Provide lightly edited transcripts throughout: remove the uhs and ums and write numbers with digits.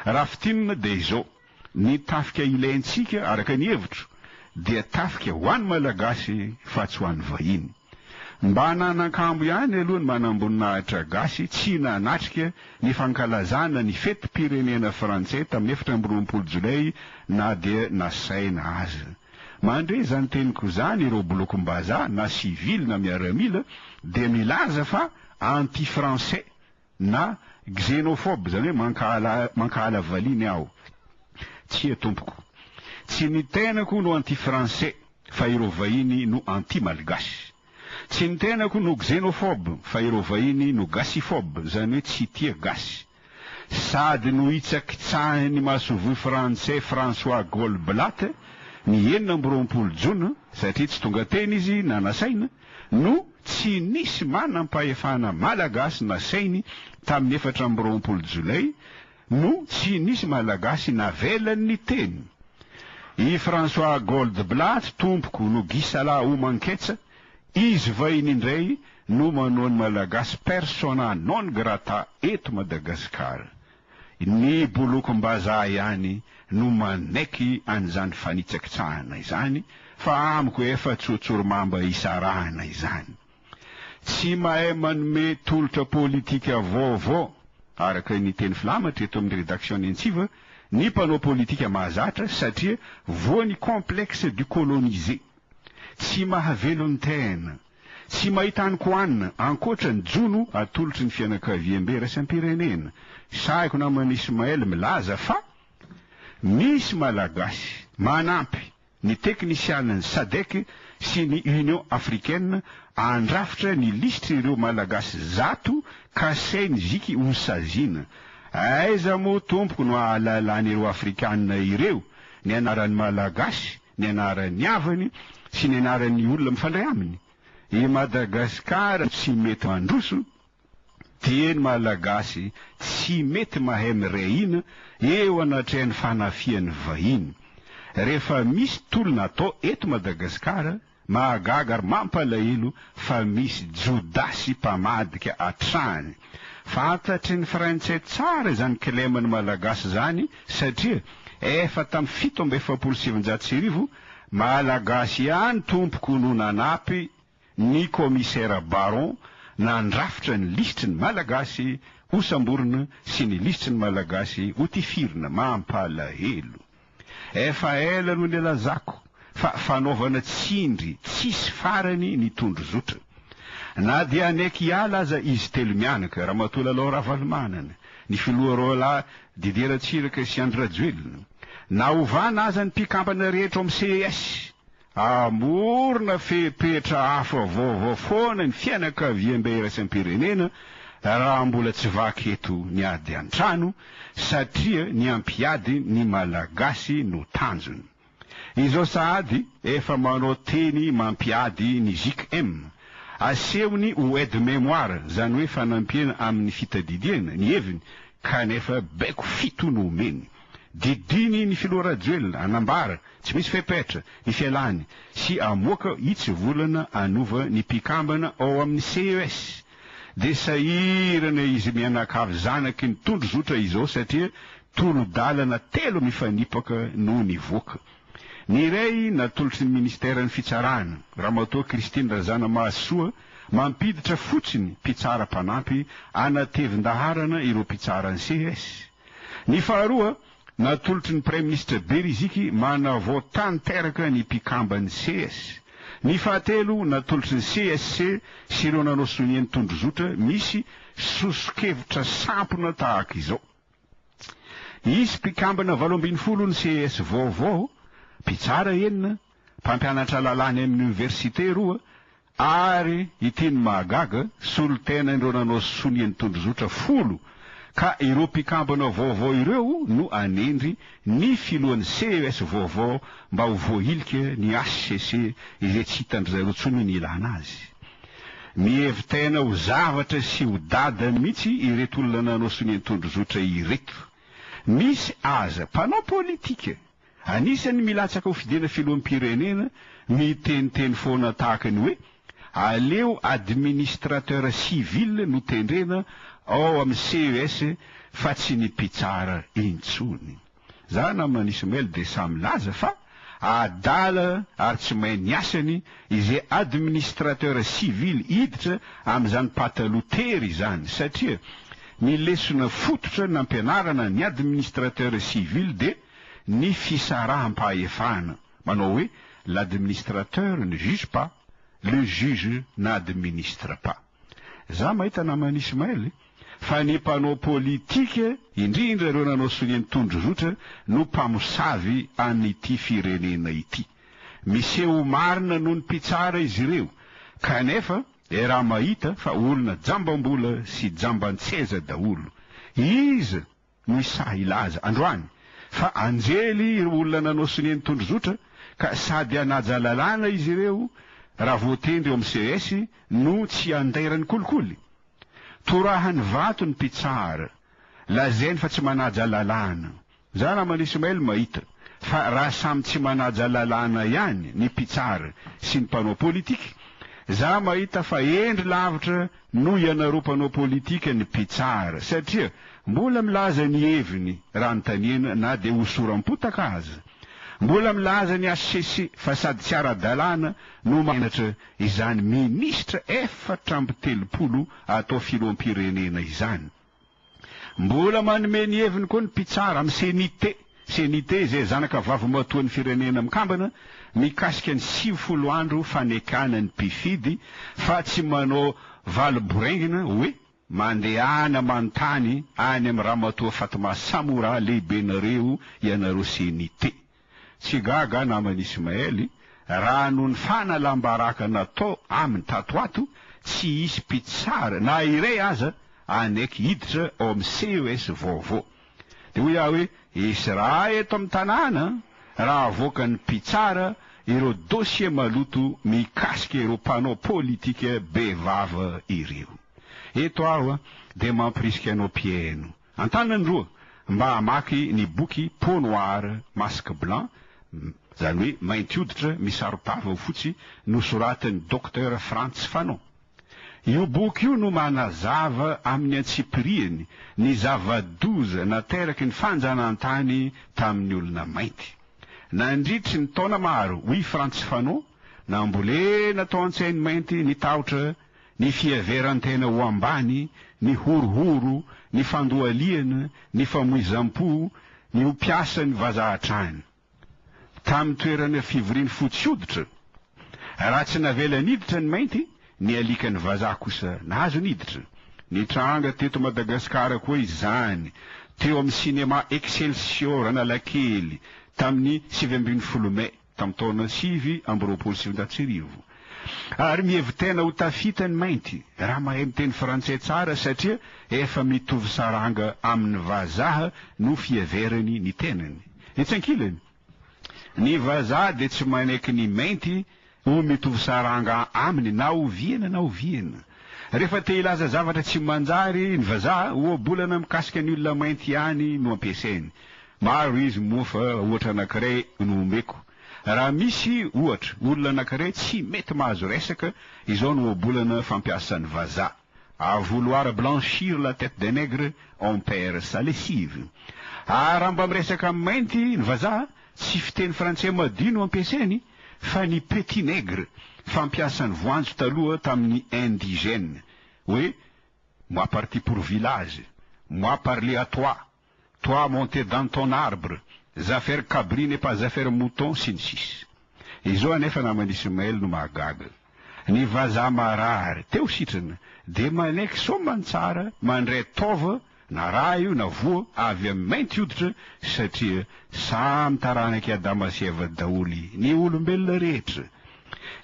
raha fitinana dia izao ny tafika ilaintsika araka ny hevitro dia tafika ho an'ny malagasy fa tsy ho an'ny vahiny. Mba hananan-kambo ihany aloha ny manamboninahitra gasy tsy nanatrika ny fankalazana ny fetim-pirenena frantsay tamin'ny 7 Jolay na dia nasaina azy. Mandre zany teniko zany ireo bolokom-bazaha na civil na miaramila dia milaza fa anti-français na xénophobe, zany hoe mankala valiny aho. Tsy tompoko, tsy ny tenako no anti-français fa ireo vahiny no anti-malgasy. Tsy ny tenako no xénophobe fa ireo vahiny no gasiphobe, zany hoe tsy tia gasy. Sady no hitsakitsahiny masovoy frantsay François Goldblatt ny 9 Jona, satria tsy tonga teny izy na nasaina, no tsy nisy manam-pahefana malagasy nasainy tamin'ny 7 Jolay, no tsy nisy malagasy navelany ny teny. I François Goldblatt tompoko no Gisala Omanketsa, izy vahiny indray no manao ny malagasy persona non grata eto Madagasikara. Ny bolokom-bazaha ihany no manaiky an'izany fanitsakitsahana izany, fa amiko efa tsotsoromamba isarahana izany. Tsy mahay manome tolotra politika vaovao araka ny teny filamatra eto amin'ny rédaction Nentsiva ny mpanao politika mahazatra, satria voany complexe du colonisé. Tsy mahavelon'ny tena, tsy mahita any koanina ankoatra ny jono atolotry ny fianakaviam-be raisam-pirenena. Saiko namany Ismaël milaza fa misy malagasy manampy ny teknisianiny SADC sy ny Union africaine andrafitra ny lisitra ireo malagasy zato kasainy ziky osazina. Aiza moa tompoko no ahalalany ireo afrikanina ireo ny anaran'ny malagasy, ny anaran'ny avany sy ny anaran'ny olona mifandray aminy. I Madagasikara tsy mety mandroso, tieny malagasy tsy mety mahay mirehina eo anatrehan'ny fanafian'ny vahiny. Rehefa misy tolona atao eto Madagasikara, mahagaga ary mampalahelo fa misy jodasy mpamadika atrany. Fantatry ny frantsay tsara zany kilemany malagasy zany, satria efa tamin'ny 7 malagasy ihany tompoko no nanapy ny commissaire Baron nandrafitra ny lisitry ny malagasy ho samborina sy ny lisitry ny malagasy ho tifirina. Mampalahelo. Efa ela no nilazako fa fanaovana tsindry tsisy farany ny tondro zotra. Na dia anaiky hiala aza izy telo mianaka, Ramatolalao Ravalomanana, ny filoha Didier Ratsiraka sy Andry Rajoelina, na ovana aza ny mpikambana rehetra amin'ny CES, amorona fepetra hafa vaovao foana ny fianakaviam-be iraisam-pirenena raha mbola tsy vaky eto ny ady an-trano, satria ny ampiady ny malagasy no tanjony. Izao sahady efa manao teny mampiady ny JICM, asehony ho aide mémoire, zany hoe fanampiana amin'ny fitadidiana ny heviny, kanefa baiko fito no omeny. Didiny ny filoha Rajoelina anambara tsy misy fepetra ny fialany sy amoaka itsy volana anova ny mpikambana ao amin'ny CES. De sahirana izy mianakavy zanaky ny tondro zotra izao, satria tolo-dalana telo mifanipaka no nivoaka. Ny iray natolotry ny ministère ny fitsarana, Ramatoa Christine Razana Mahasoa, mampiditra fotsiny mpitsara mpanampy anatevin-daharana ireo mpitsara ny CES. Ny faharoa natolotry ny Premier ministre Beriziky manavao tanteraka ny mpikambany CES. Ny fahatelo natolotry ny CSC sy ireo nanao sonian'ny tondro zotra misy sosokevitra sampona tahaka izao. Isy mpikambana 20 ny CES vaovao, mpitsara enina, mpampianatra lalàny amin'ny université roa, ary itiny mahagaga solotena ireo nanao sonian'ny tondro zotra 10, ka ireo mpikambana vaovao ireo no anendry ny filohan'ny CES vaovao mba ho voahilika ny HCC izay tsy hitandry zareo tsony ny ilana azy. Mihevitena ho zavatra sy ho dada mihitsy ireto olona nanao sonian'ny tondro zotra ireto. Misy aza mpanao politika anisany milatsaka ho fidena filoham-pirenena miteniteny foana tahaka ny hoe aleo administrateur civil no tendrena ao amin'ny CES fa tsy ny mpitsara intsony. Za na manisy maily de samy laza fa adala ary tsy mahay ny asany izay administrateur civil hiditra amin'izany patalotery zany, satria ny lesona fototra nampianarana ny administrateur civil de ny fisaraham-pahefana, manao hoe l'administrateur ne juge pas, le juge n'administre pas. Za mahita na manisy maily fa ny mpanao politika indrindra ireo nanao soneny tondrozotra no mpamosavy an'ity firenena ity. Miseho marina noho ny mpitsara izy ireo, kanefa raha mahita fa olona jambam-bola sy jamban-tseza daholo. Iza no isa ilaza androany fa anjely ireo olona nanao soneny tondrozotra ka sady anaja lalàna izy ireo raha voatendry eo amin'ny CES no tsy andairany kolikoly. Torahany vato ny mpitsara, lazainy fa tsy manaja lalàna. Za na manisy maily mahita fa raha samy tsy manaja lalàna ihany ny mpitsara sy ny mpanao politika, za mahita fa endry lavitra no ianareo mpanao politika ny mpitsara, satria mbola milaza ny heviny raha nytaniana na de hosoram-potaka aza. Mbola milaza ny HCC fa sady tsy ara-dalàna no manatra izany ministra 430 atao filoam-pirenena izany. Mbola manome ny heviny koa ny mpitsara amin'ny senité zay zanaka vavy matoa ny firenena mikambana mikasika ny 90 andro fanekana ny mpifidy fa tsy manao valo-borengina hoe mandehana manontany any amin'ny ramatoa Fatma Samoura lehibenareo ianareo senité. Tsy gaga na manisy maely raha no ny fanalambaraka natao amin'ny tatoato tsy isy mpitsara na iray aza anaiky hiditra ao amin'ny CES vaovao. De hoe hoe isy raha eto amin'ny tanàna raha avoaka ny mpitsara ireo dossier maloto mikasika ireo mpanao politika bevava ireo. Eto aho de mampirisika anao pieno antanany roa mba hamaky ny boky Peau Noire Masque Blanc, zany hoe mainty hoditra misaro-tava fotsy nosoratany Dr Frantz Fanon. Io boky io no manazava amin'ny antsipiriany ny zava-doza nateraky ny fanjanantany tamin'ny olona mainty. Nandritry ny taona maro, oui Frantz Fanon nambolena tao an-tsainy mainty ny tahotra ny fiaverantena ho ambany, ny horohoro, ny fandoaliana, ny famoizam-po, ny ho piasa ny vazahatrany. Tamin'ny toerana fivoriany fotsy hoditra, raha tsy navela niditra ny mainty, ny alika ny vazaha kosa nahazo niditra. Ny tranga teto Madagasikara koa izany, teo amin'ny cinéma Excelsior Analakely tamin'ny 7 May tamin'ny taona 7 Ary mihevitena ho tafita ny mainty raha mahay miteny frantsay tsara satria efa mitovy saranga amin'ny vazaha no fiaverany ny tenany. Etsankilany ny vazaha de tsy manaiky ny mainty ho mitovy saranga aminy na oviana. Rehefa te ilaza zavatra tsy manjary ny vazaha ho bolana mikasika ny olona mainty ihany no ampiasainy. Maro izy moa fa ohatra anankiray no omeko. Raha misy ohatra olona anankiray tsy mety mahazo resaka, izao no bolana fampiasan'ny vazaha. À vouloir blanchir la tête des nègres, on perd sa lessive. Raha mba miresaka mainty ny vazaha, tsy fiteny frantsay madino ampiasainy, fa ny petit nègre fampiasan'ny voanjo taloha tamin'ny indigène. Oui, moi parti pour village, moi parler à toi, toi monter dans ton arbre, affaire cabri n'est pas affaire mouton, sy ny sisa. Izo anefa namanisy mail no mahagaga. Ny vazaha marary teo sitrana de manaiky somany tsara mandray tova na raha io na voa avy amin'ny mainty hoditra satria samy taranaky Adama sy Eva daholy ny olombelona rehetra.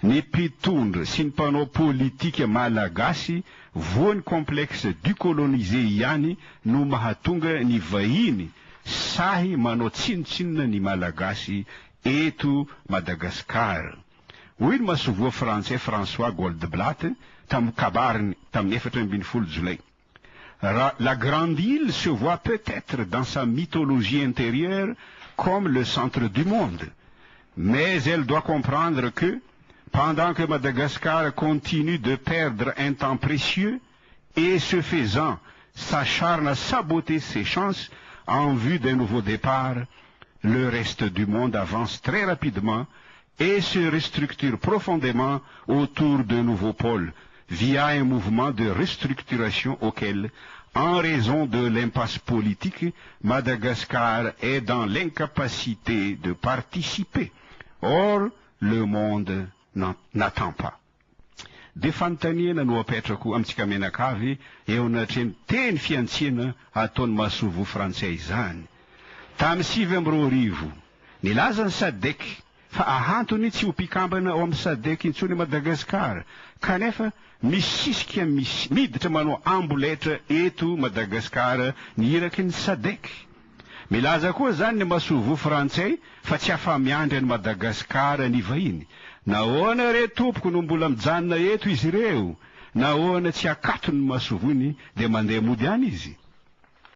Ny mpitondra sy ny mpanao politika malagasy voany complexe du colonisé ihany no mahatonga ny vahiny sahy manao tsinotsinona ny malagasy eto Madagasikara. Hoy ny masovoa frantsay François Goldblatt tamin'ny kabariny tamin'ny 14 Jolay. La grande île se voit peut-être dans sa mythologie intérieure comme le centre du monde, mais elle doit comprendre que pendant que Madagascar continue de perdre un temps précieux et ce faisant s'acharne à saboter ses chances en vue d'un nouveau départ, le reste du monde avance très rapidement et se restructure profondément autour d'un nouveau pôle, via un mouvement de restructuration auquel, en raison de l'impasse politique, Madagascar est dans l'incapacité de participer. Or, le monde n'attend pas. De fanontaniana no apetrako amintsika menakavy eo anatreny teny fiantsiana ataony Masovo frantsay izany. Tamy 2010 nilaza ny SADC fa ahantony tsy ho mpikambana ao amin'ny SADC intsony Madagasikara, kanefa misisika miditra manao amboletra eto Madagasikara niraky ny SADC. Milaza koa zany ny Masovo frantsay fa tsy afa-miandry any Madagasikara ny vahiny. Nahoana re tompoko no mbola mijanona eto izy ireo, nahoana tsy akatony Masovony de mandeha mody any izy.